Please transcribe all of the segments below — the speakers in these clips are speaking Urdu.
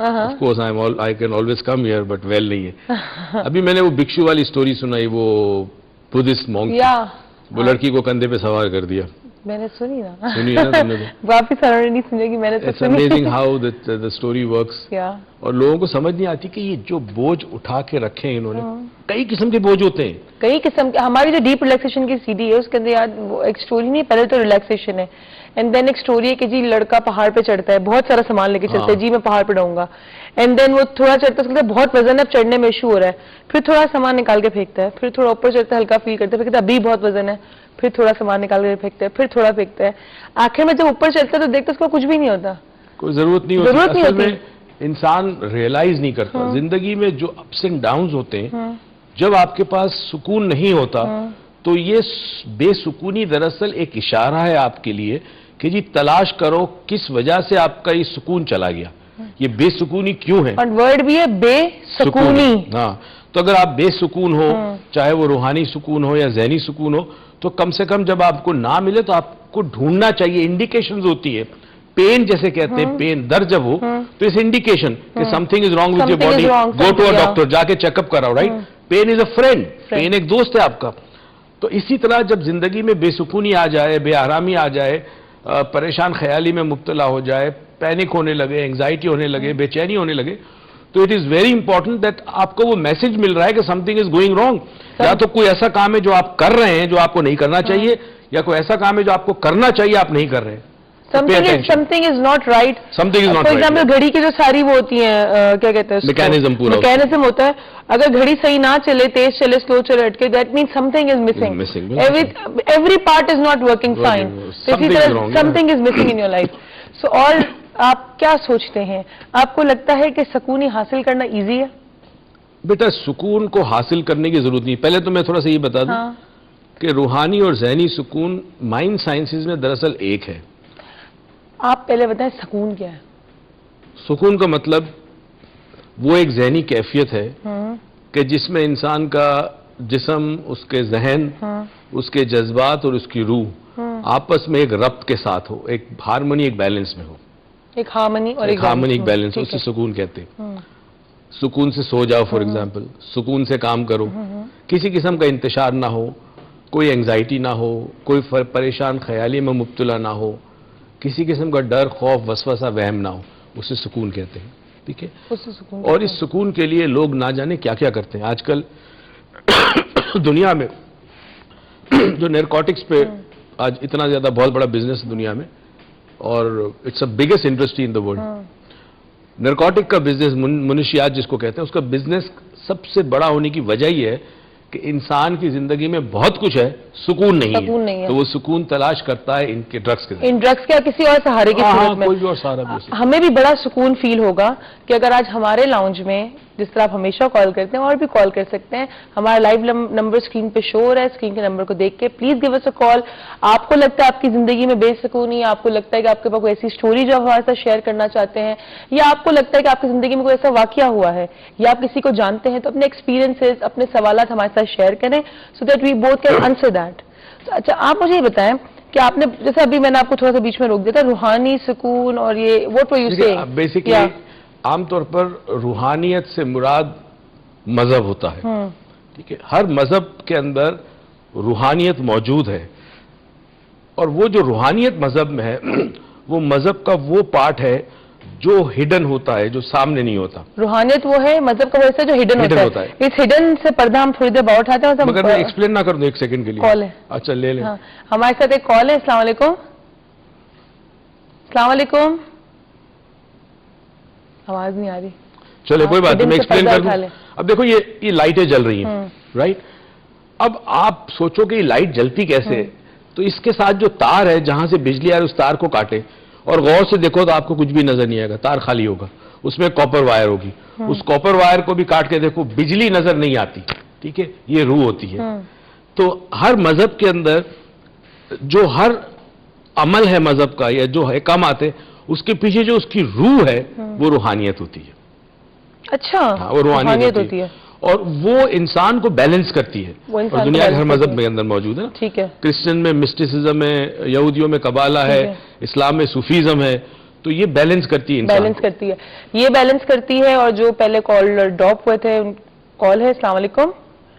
Of course, I can always come here, but well نہیں ہے. ابھی میں نے وہ بکشو والی سٹوری سنائی, وہ بدھسٹ مونک, وہ لڑکی کو کندھے پہ سوار کر دیا. میں نے سنی نا, سنی ہے نا تم نے تو. واپس انہوں نے نہیں سنی کہ میں نے تو It's amazing how the story works. اور لوگوں کو سمجھ نہیں آتی کہ یہ جو بوجھ اٹھا کے رکھے ہیں انہوں نے, کئی قسم کے بوجھ ہوتے ہیں. کئی قسم کے. ہماری جو ڈیپ ریلیکسیشن کی سی ڈی ہے اس کے اندر یاد ایک سٹوری نہیں, پہلے تو ریلیکسیشن ہے, اینڈ دین ایک سٹوری ہے کہ جی لڑکا پہاڑ پہ چڑھتا ہے, بہت سارا سامان لے کے چلتا ہے, جی میں پہاڑ پہ جاؤں گا, اینڈ دین وہ تھوڑا چڑھتا ہے, اس کے اندر بہت وزن ہے, اب چڑھنے میں ایشو ہو رہا ہے, پھر تھوڑا سامان نکال کے پھینکتا ہے, پھر تھوڑا اوپر چڑھتا ہے, ہلکا فیل کرتا ہے, پھر کہتا ہے ابھی بہت وزن ہے, پھر تھوڑا سامان نکال کے پھینکتا ہے, پھر تھوڑا پھینکتا ہے, آخر میں جب اوپر چلتا ہے تو دیکھتا ہے اس کو کچھ بھی نہیں ہوتا, کوئی ضرورت نہیں ہوتی. اصل میں انسان ریئلائز نہیں کرتا زندگی میں جو اپس اینڈ ڈاؤنز ہوتے ہیں, جب آپ کے پاس سکون نہیں ہوتا تو یہ بے سکونی دراصل ایک اشارہ ہے آپ کے لیے کہ جی تلاش کرو کس وجہ سے آپ کا یہ سکون چلا گیا, یہ بے سکونی کیوں ہے. اور ورڈ بھی ہے بے سکونی. ہاں, تو اگر آپ بے سکون ہو, چاہے وہ روحانی سکون ہو یا ذہنی سکون ہو, تو کم سے کم جب آپ کو نہ ملے تو آپ کو ڈھونڈنا چاہیے. انڈیکیشنز ہوتی ہے, پین جیسے کہتے ہیں, پین درد جب ہو تو اس انڈیکیشن کہ something is wrong with your body, go to a doctor, جا کے چیک اپ کراؤ, right. Pain is a friend, pain ایک دوست ہے آپ کا. تو اسی طرح جب زندگی میں بے سکونی آ جائے, بے آرامی آ جائے, پریشان خیالی میں مبتلا ہو جائے, پینک ہونے لگے, انگزائٹی ہونے لگے, بے چینی ہونے لگے, تو it is very important that آپ کو وہ میسج مل رہا ہے کہ something is going wrong. یا تو کوئی ایسا کام ہے جو آپ کر رہے ہیں جو آپ کو نہیں کرنا چاہیے, یا کوئی ایسا کام ہے جو آپ کو کرنا چاہیے آپ نہیں کر رہے ہیں. Something is not right. For example, گھڑی کی جو ساری وہ ہوتی ہیں, کیا کہتے ہیں, میکینزم ہوتا ہے, اگر گھڑی صحیح نہ چلے, تیز چلے, سلو چلے, اٹکے, that means something is missing. Every part is not working fine. Something is missing in your life. So all آپ کیا سوچتے ہیں, آپ کو لگتا ہے کہ سکون حاصل کرنا ایزی ہے؟ بیٹا سکون کو حاصل کرنے کی ضرورت نہیں. پہلے تو میں تھوڑا سا یہ بتا دوں کہ روحانی اور ذہنی سکون مائنڈ سائنسز میں دراصل ایک ہے. آپ پہلے بتائیں سکون کیا ہے؟ سکون کا مطلب وہ ایک ذہنی کیفیت ہے کہ جس میں انسان کا جسم, اس کے ذہن, اس کے جذبات اور اس کی روح آپس میں ایک ربط کے ساتھ ہو, ایک ہارمنی, ایک بیلنس میں ہو. ایک ہارمنی اور ایک بیلنس, اسے سکون کہتے ہیں. سکون سے سو جاؤ فار ایگزامپل, سکون سے کام کرو, کسی قسم کا انتشار نہ ہو, کوئی انگزائٹی نہ ہو, کوئی پریشان خیالی میں مبتلا نہ ہو, کسی قسم کا ڈر, خوف, وسوسہ, وہم نہ ہو, اسے سکون کہتے ہیں. ٹھیک ہے. اور اس سکون کے لیے لوگ نہ جانے کیا کیا کرتے ہیں. آج کل دنیا میں جو نارکوٹکس پہ آج اتنا زیادہ بہت بڑا بزنس دنیا میں, اور it's a biggest industry in the world. Narcotic کا بزنس, منشیات جس کو کہتے ہیں, اس کا بزنس سب سے بڑا ہونے کی وجہ یہ ہے کہ انسان کی زندگی میں بہت کچھ ہے, سکون نہیں ہے, تو وہ سکون تلاش کرتا ہے ان کے ڈرگس کے ذریعے. ان ڈرگس کے کسی اور سہارے کی صورت میں. کوئی بھی اور سہارا بھی. ہمیں بھی بڑا سکون فیل ہوگا کہ اگر آج ہمارے لاؤنج میں, جس طرح آپ ہمیشہ کال کرتے ہیں اور بھی کال کر سکتے ہیں, ہمارا لائیو نمبر اسکرین پہ شو ہو رہا ہے, اسکرین کے نمبر کو دیکھ کے پلیز گیو اس اے کال. آپ کو لگتا ہے آپ کی زندگی میں بے سکونی, آپ کو لگتا ہے کہ آپ کے پاس کوئی ایسی سٹوری جو آپ ہمارے ساتھ شیئر کرنا چاہتے ہیں, یا آپ کو لگتا ہے کہ آپ کی زندگی میں کوئی ایسا واقعہ ہوا ہے, یا آپ کسی کو جانتے ہیں, تو اپنے ایکسپیرینسز, اپنے سوالات ہمارے ساتھ شیئر کریں so that we both can answer that. اچھا, آپ مجھے یہ بتائیں کہ آپ نے, جیسے ابھی میں نے آپ کو تھوڑا سا بیچ میں روک دیا تھا, روحانی سکون اور یہ what were you seeing. Basically عام طور پر روحانیت سے مراد مذہب ہوتا ہے. ٹھیک ہے, ہر مذہب کے اندر روحانیت موجود ہے, اور وہ جو روحانیت مذہب میں ہے وہ مذہب کا وہ پارٹ ہے جو ہڈن ہوتا ہے, جو سامنے نہیں ہوتا. روحانیت وہ ہے مذہب کا وہ حصہ جو ہڈن ہوتا ہے. اس ہڈن سے پردہ ہم تھوڑی دیر بعد اٹھاتے ہیں. مگر میں ایکسپلین نہ کر دوں ایک سیکنڈ کے لیے. کال ہے. اچھا لے لیں. ہمارے ساتھ ایک کال ہے. السلام علیکم. السلام علیکم. آواز نہیں آ رہی. چلے کوئی بات نہیں, میں ایکسپلین کر دوں. اب دیکھو یہ لائٹیں جل رہی ہیں, رائٹ. اب آپ سوچو کہ یہ لائٹ جلتی کیسے, تو اس کے ساتھ جو تار ہے جہاں سے بجلی آ رہی ہے اس تار کو کاٹے اور غور سے دیکھو تو آپ کو کچھ بھی نظر نہیں آئے گا, تار خالی ہوگا, اس میں کاپر وائر ہوگی, اس کاپر وائر کو بھی کاٹ کے دیکھو بجلی نظر نہیں آتی. ٹھیک ہے, یہ روح ہوتی ہے. تو ہر مذہب کے اندر جو ہر عمل ہے مذہب کا یا جو احکامات ہے, اس کے پیچھے جو اس کی روح ہے وہ روحانیت ہوتی ہے. اچھا, وہ روحانیت ہوتی ہے, اور وہ انسان کو بیلنس کرتی ہے, اور دنیا کے ہر مذہب میں اندر موجود ہے. ٹھیک ہے, کرسچن میں مسٹیسزم ہے, یہودیوں میں قبالہ ہے, اسلام میں صوفیزم ہے. تو یہ بیلنس کرتی ہے انسان بیلنس کرتی ہے، یہ بیلنس کرتی ہے. اور جو پہلے کال ڈراپ ہوئے تھے، کال ہے. السلام علیکم.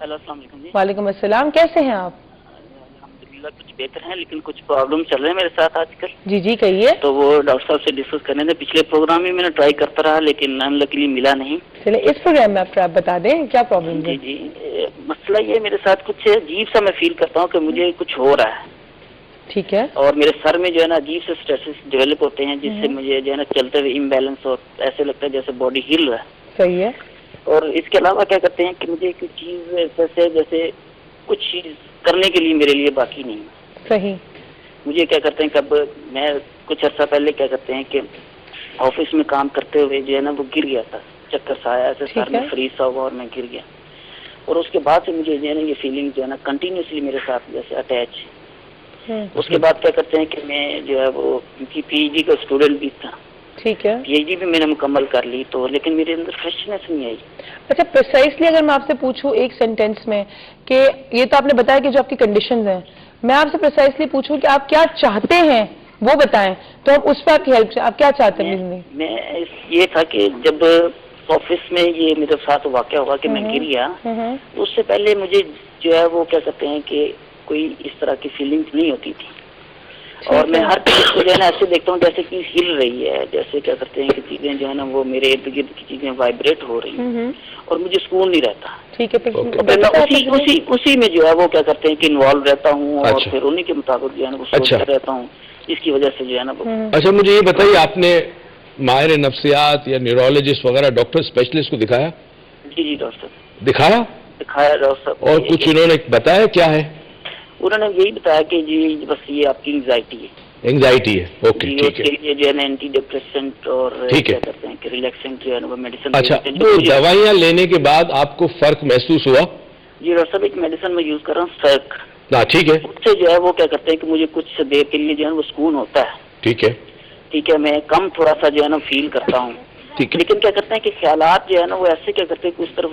ہیلو، السلام علیکم جی. وعلیکم السلام. کیسے ہیں آپ؟ الحمدللہ کچھ بہتر ہیں، لیکن کچھ پرابلم چل رہے ہیں میرے ساتھ آج کل. جی جی کہیے. تو وہ ڈاکٹر صاحب سے ڈسکس کرنے تھے. پچھلے پروگرام میں نے ٹرائی کرتا رہا لیکن انلکیلی ملا نہیں. چلے اس پروگرام میں آپ بتا دیں کیا پرابلم ہے. جی مسئلہ یہ میرے ساتھ کچھ عجیب سا میں فیل کرتا ہوں کہ مجھے کچھ ہو رہا ہے. ٹھیک ہے. اور میرے سر میں جو ہے نا عجیب سے اسٹریسز ڈیولپ ہوتے ہیں، جس سے مجھے جو ہے نا چلتے ہوئے امبیلنس اور ایسے لگتا ہے جیسے باڈی ہل رہا ہے. صحیح ہے. اور اس کے علاوہ کیا کرتے ہیں کہ مجھے کوئی چیز جیسے کچھ چیز کرنے کے لیے میرے لیے باقی نہیں ہے. صحیح. مجھے کیا کرتے ہیں کہ اب میں کچھ عرصہ پہلے کیا کرتے ہیں کہ آفس میں کام کرتے ہوئے جو ہے نا وہ گر گیا تھا، چکر سا آیا، ایسے سر میں فریز سا ہوا اور میں گر گیا. اور اس کے بعد سے مجھے جو ہے نا یہ فیلنگ جو ہے نا کنٹینیوسلی میرے ساتھ جیسے اٹیچ. اس کے بعد کیا کرتے ہیں کہ میں جو ہے وہ پی ایچ ڈی کا اسٹوڈنٹ بھی تھا. ٹھیک ہے. پی ایچ ڈی بھی میں نے مکمل کر لی تو، لیکن میرے اندر فریشنس نہیں آئی. اچھا پریسائزلی اگر میں آپ سے پوچھوں ایک سینٹینس میں کہ یہ تو آپ نے بتایا کہ جو آپ کی کنڈیشنز ہیں، میں آپ سے پریسائزلی پوچھوں کہ آپ کیا چاہتے ہیں وہ بتائیں تو ہم اس پہ آپ کی ہیلپ سے. آپ کیا چاہتے ہیں؟ میں یہ تھا کہ جب آفس میں یہ میرے ساتھ واقعہ ہوا کہ میں گر گیا، اس سے پہلے مجھے جو ہے وہ کیا کہتے ہیں کہ کوئی اس طرح کی فیلنگز نہیں ہوتی تھی. اور میں ہر چیز کو جو ہے نا ایسے دیکھتا ہوں جیسے کہ ہل رہی ہے، جیسے کیا کرتے ہیں کہ چیزیں جو ہے نا وہ میرے ارد گرد کی چیزیں وائبریٹ ہو رہی ہیں اور مجھے سکون نہیں رہتا. ٹھیک ہے. اسی میں جو ہے وہ کیا کرتے ہیں کہ انوالو رہتا ہوں اور پھر انہیں کے مطابق جو ہے نا وہ سوچتا رہتا ہوں، جس کی وجہ سے جو ہے نا وہ. اچھا مجھے یہ بتائیے، آپ نے ماہر نفسیات یا نیورولوجسٹ وغیرہ ڈاکٹر اسپیشلسٹ کو دکھایا؟ جی ڈاکٹر صاحب دکھایا ڈاکٹر صاحب. اور کچھ انہوں نے بتایا کیا ہے؟ انہوں نے یہی بتایا کہ جی بس یہ آپ کی انگزائٹی ہے. اینگزائٹی ہے. اوکے اس ٹھیک ہے. کے لیے جو ہے نا اینٹی ڈپریسنٹ اور کیا کرتے ہیں کہ ریلیکسنٹ جو ہے نا وہ میڈیسن. اچھا وہ دوائیاں لینے کے بعد آپ کو فرق محسوس ہوا؟ جی ڈاکٹر صاحب ایک میڈیسن میں یوز کر رہا ہوں سرک. ٹھیک ہے. اس سے جو ہے وہ کیا کرتے ہیں کہ مجھے کچھ دیر کے لیے جو ہے وہ سکون ہوتا ہے. ٹھیک ہے. میں کم تھوڑا سا جو ہے نا فیل کرتا ہوں. لیکن کیا کرتے ہیں کہ خیالات جو ہے نا وہ ایسے کیا کرتے ہیں کہ اس طرف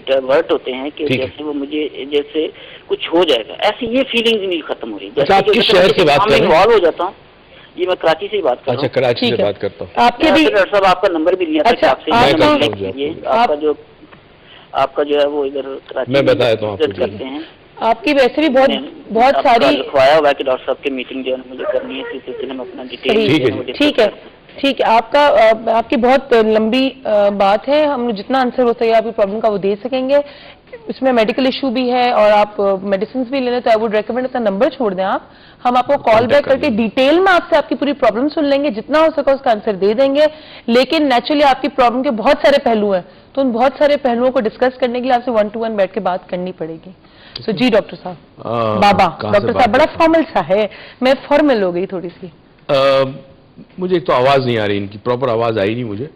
ڈائیورٹ ہوتے ہیں کہ جیسے وہ مجھے جیسے کچھ ہو جائے گا، ایسی یہ فیلنگز نہیں ختم ہو رہی. آپ کس شہر سے بات کر رہے ہیں؟ انوالو ہو جاتا ہوں. جی میں کراچی سے ہی بات کر رہا ہوں. اچھا کراچی سے بات کرتا ہوں. آپ کے بھی ڈاکٹر صاحب آپ کا نمبر بھی لیا تھا آپ سے. آپ کا جو ہے وہ ادھر کراچی میں بتاتا ہوں آپ کرتے ہیں. آپ کی ویسے بھی بہت ساری لکھوایا ہوا ہے کہ ڈاکٹر صاحب کی میٹنگ جو ہے مجھے کرنی ہے، اس سلسلے میں اپنا ڈیٹیل. ٹھیک ہے. آپ کی بہت لمبی بات ہے، ہم جتنا آنسر ہو سکے آپ کی پرابلم کا وہ دے سکیں گے. اس میں میڈیکل ایشو بھی ہے اور آپ میڈیسنز بھی لے لیں تو آئی ووڈ ریکمینڈ اپنا نمبر چھوڑ دیں. ہم آپ کو کال بیک کر کے ڈیٹیل میں آپ سے آپ کی پوری پرابلم سن لیں گے، جتنا ہو سکا اس کا آنسر دے دیں گے. لیکن نیچرلی آپ کی پرابلم کے بہت سارے پہلو ہیں تو ان بہت سارے پہلوؤں کو ڈسکس کرنے کے لیے آپ سے 1 to 1 بیٹھ کے بات کرنی پڑے گی. سو جی ڈاکٹر صاحب بابا ڈاکٹر صاحب بڑا فارمل سا ہے، میں فارمل ہو گئی تھوڑی سی. مجھے ایک تو آواز نہیں آ رہی، ان کی پراپر آواز آئی نہیں مجھے،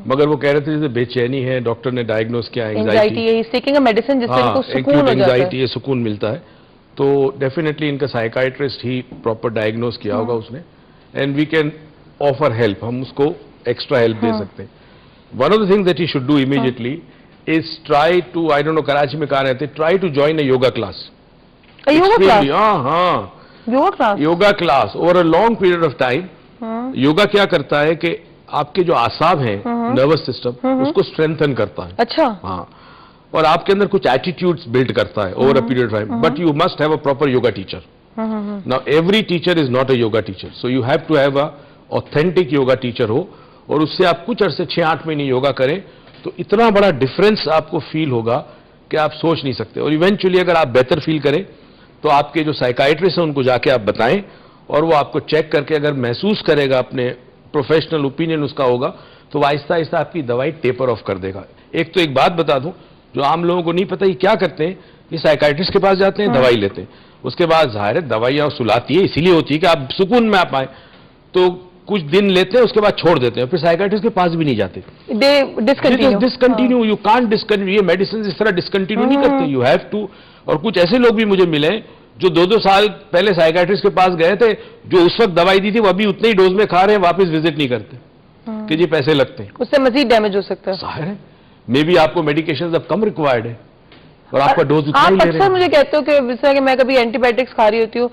مگر وہ کہہ رہے تھے جیسے بے چینی ہے، ڈاکٹر نے ڈائگنوز کیا اینگزائٹی ہے، اس ٹیکنگ اے میڈیسن جس سے ان کو سکون ہو جاتا ہے. اینگزائٹی ہے، سکون ملتا ہے. تو ڈیفینیٹلی ان کا سائیکائٹرسٹ ہی پراپر ڈائگنوز کیا ہوگا اس نے، and we can offer help, ہم اس کو ایکسٹرا ہیلپ دے سکتے ہیں. One of the things that he should do immediately is try to, I don't know Karachi میں کہاں رہتے، try to join a yoga class. Yoga class over a long period of time. Yoga کیا کرتا ہے کہ آپ کے جو اعصاب ہیں، نروس سسٹم، اس کو اسٹرینتھن کرتا ہے. اچھا. ہاں، اور آپ کے اندر کچھ ایٹیٹیوڈز بلڈ کرتا ہے over a period of time. But you must have a proper yoga teacher. Now every teacher is not a yoga teacher, so you have to have a authentic yoga teacher ہو، اور اس سے آپ کچھ عرصے 6-8 مہینے یوگا کریں تو اتنا بڑا ڈفرنس آپ کو فیل ہوگا کہ آپ سوچ نہیں سکتے. اور ایونچولی اگر آپ بہتر فیل کریں تو آپ کے جو سائیکائٹرسٹ ہیں ان کو جا کے آپ بتائیں، اور وہ آپ کو چیک کر کے اگر محسوس کرے گا، اپنے پروفیشنل اوپینین اس کا ہوگا، تو وہ آہستہ آہستہ آپ کی دوائی ٹیپر آف کر دے گا. ایک بات بتا دوں جو عام لوگوں کو نہیں پتہ، یہ کیا کرتے ہیں، یہ سائیکائٹرسٹ کے پاس جاتے ہیں، دوائی لیتے ہیں، اس کے بعد ظاہر ہے دوائیاں سلاتی ہے، اسی لیے ہوتی ہے کہ آپ سکون میں آپ آئیں، تو کچھ دن لیتے ہیں، اس کے بعد چھوڑ دیتے ہیں، پھر سائیکائٹرسٹ کے پاس بھی نہیں جاتے. Discontinue, you can't discontinue. یہ میڈیسن اس طرح ڈسکنٹینیو نہیں کرتے، یو ہیو ٹو. اور کچھ ایسے لوگ بھی مجھے ملے جو 2 سال پہلے سائیکائٹرسٹ کے پاس گئے تھے، جو اس وقت دوائی دی تھی وہ ابھی اتنے ہی ڈوز میں کھا رہے ہیں، واپس وزٹ نہیں کرتے کہ جی پیسے لگتے ہیں. اس سے مزید ڈیمیج ہو سکتا ہے. ظاہر ہے مے بی آپ کو میڈیکیشنز اب کم ریکوائرڈ ہے اور آپ کا ڈوز اتنا ہی لے رہے ہیں. آپ اکثر مجھے کہتے ہو کہ جس طرح کہ میں کبھی اینٹی بایوٹکس کھا رہی ہوتی ہوں